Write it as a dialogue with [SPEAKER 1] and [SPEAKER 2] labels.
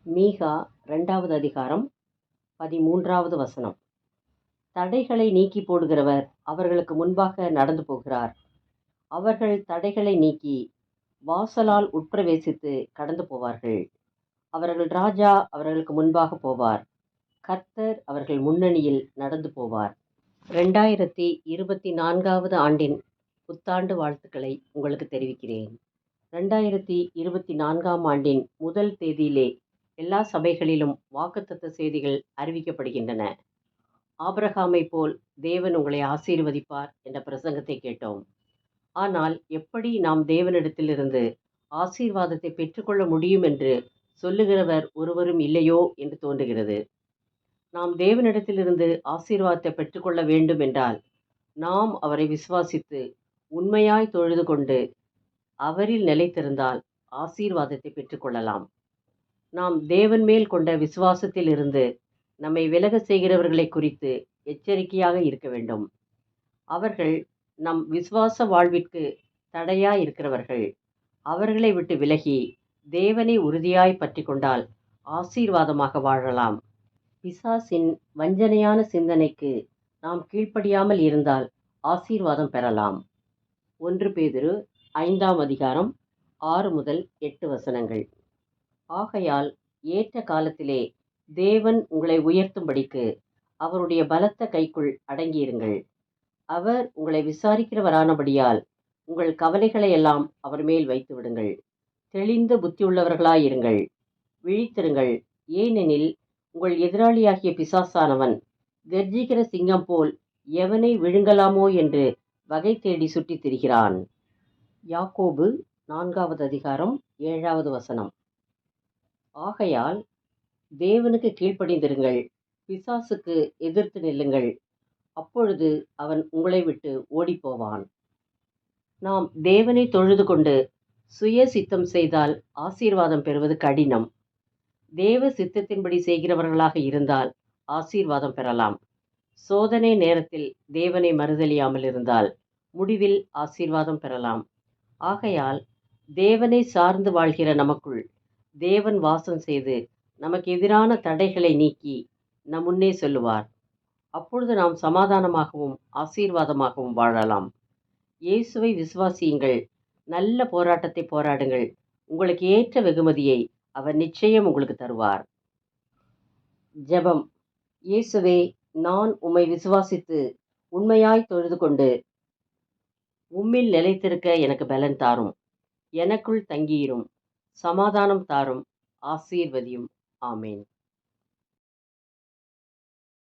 [SPEAKER 1] மீகா 2வது அதிகாரம் 13வது வசனம். தடைகளை நீக்கி போடுகிறவர் அவர்களுக்கு முன்பாக நடந்து போகிறார். அவர்கள் தடைகளை நீக்கி வாசலால் உட்பிரவேசித்து கடந்து போவார்கள். அவர்கள் ராஜா அவர்களுக்கு முன்பாக போவார். கர்த்தர் அவர்கள் முன்னணியில் நடந்து போவார். 2024வது ஆண்டின் புத்தாண்டு வாழ்த்துக்களை உங்களுக்கு தெரிவிக்கிறேன். 2024ஆம் ஆண்டின் முதல் தேதியிலே எல்லா சபைகளிலும் வாக்குத்தத்த செய்திகள் அறிவிக்கப்படுகின்றன. ஆபிரகாமை போல் தேவன் உங்களை ஆசீர்வதிப்பார் என்ற பிரசங்கத்தை கேட்டோம். ஆனால் எப்படி நாம் தேவனிடத்திலிருந்து ஆசீர்வாதத்தை பெற்றுக்கொள்ள முடியும் என்று சொல்லுகிறவர் ஒருவரும் இல்லையோ என்று தோன்றுகிறது. நாம் தேவனிடத்திலிருந்து ஆசீர்வாதத்தை பெற்றுக்கொள்ள வேண்டும் என்றால் நாம் அவரை விசுவாசித்து உண்மையாய் தொழுது கொண்டு அவரில் நிலைத்திருந்தால் ஆசீர்வாதத்தை பெற்றுக்கொள்ளலாம். நாம் தேவன் மேல் கொண்ட விசுவாசத்தில் இருந்து நம்மை விலக செய்கிறவர்களை குறித்து எச்சரிக்கையாக இருக்க வேண்டும். அவர்கள் நம் விசுவாச வாழ்விற்கு தடையாய் இருக்கிறவர்கள். அவர்களை விட்டு விலகி தேவனை உறுதியாய் பற்றி கொண்டால் ஆசீர்வாதமாக வாழலாம். பிசாசின் வஞ்சனையான சிந்தனைக்கு நாம் கீழ்ப்படியாமல் இருந்தால் ஆசீர்வாதம் பெறலாம். 1 பேதுரு 5ஆம் அதிகாரம் 6 முதல் 8 வசனங்கள். ஆகையால் ஏற்ற காலத்திலே தேவன் உங்களை உயர்த்தும்படிக்கு அவருடைய பலத்த கைக்குள் அடங்கியிருங்கள். அவர் உங்களை விசாரிக்கிறவரானபடியால் உங்கள் கவலைகளை எல்லாம் அவர் மேல் வைத்து விடுங்கள். தெளிந்த புத்தியுள்ளவர்களாயிருங்கள். விழித்திருங்கள். ஏனெனில் உங்கள் எதிராளியாகிய பிசாசானவன் கர்ஜிக்கிற சிங்கம் போல் எவனை விழுங்கலாமோ என்று வகை தேடி சுற்றித் திரிகிறான். யாக்கோபு 4வது அதிகாரம் 7வது வசனம். ஆகையால் தேவனுக்கு கீழ்ப்படிந்திருங்கள், பிசாசுக்கு எதிர்த்து நில்லுங்கள், அப்பொழுது அவன் உங்களை விட்டு ஓடிப்போவான். நாம் தேவனை தொழுது கொண்டு சுய சித்தம் செய்தால் ஆசீர்வாதம் பெறுவது கடினம். தேவ சித்தத்தின்படி செய்கிறவர்களாக இருந்தால் ஆசீர்வாதம் பெறலாம். சோதனை நேரத்தில் தேவனை மறுதலியாமல் இருந்தால் முடிவில் ஆசீர்வாதம் பெறலாம். ஆகையால் தேவனை சார்ந்து வாழ்கிற நமக்குள் தேவன் வாசம் செய்து நமக்கு எதிரான தடைகளை நீக்கி நம் முன்னே சொல்லுவார். அப்பொழுது நாம் சமாதானமாகவும் ஆசீர்வாதமாகவும் வாழலாம். இயேசுவை விசுவாசியுங்கள், நல்ல போராட்டத்தை போராடுங்கள், உங்களுக்கு ஏற்ற வெகுமதியை அவர் நிச்சயம் உங்களுக்கு தருவார். ஜெபம். இயேசுவே, நான் உம்மை விசுவாசித்து உண்மையாய் தொழுது கொண்டு உம்மில் நிலைத்திருக்க எனக்கு பலன் தாரும். எனக்குள் தங்கியிரும். சமாதானம் தாரும். ஆசீர்வதியும். ஆமேன்.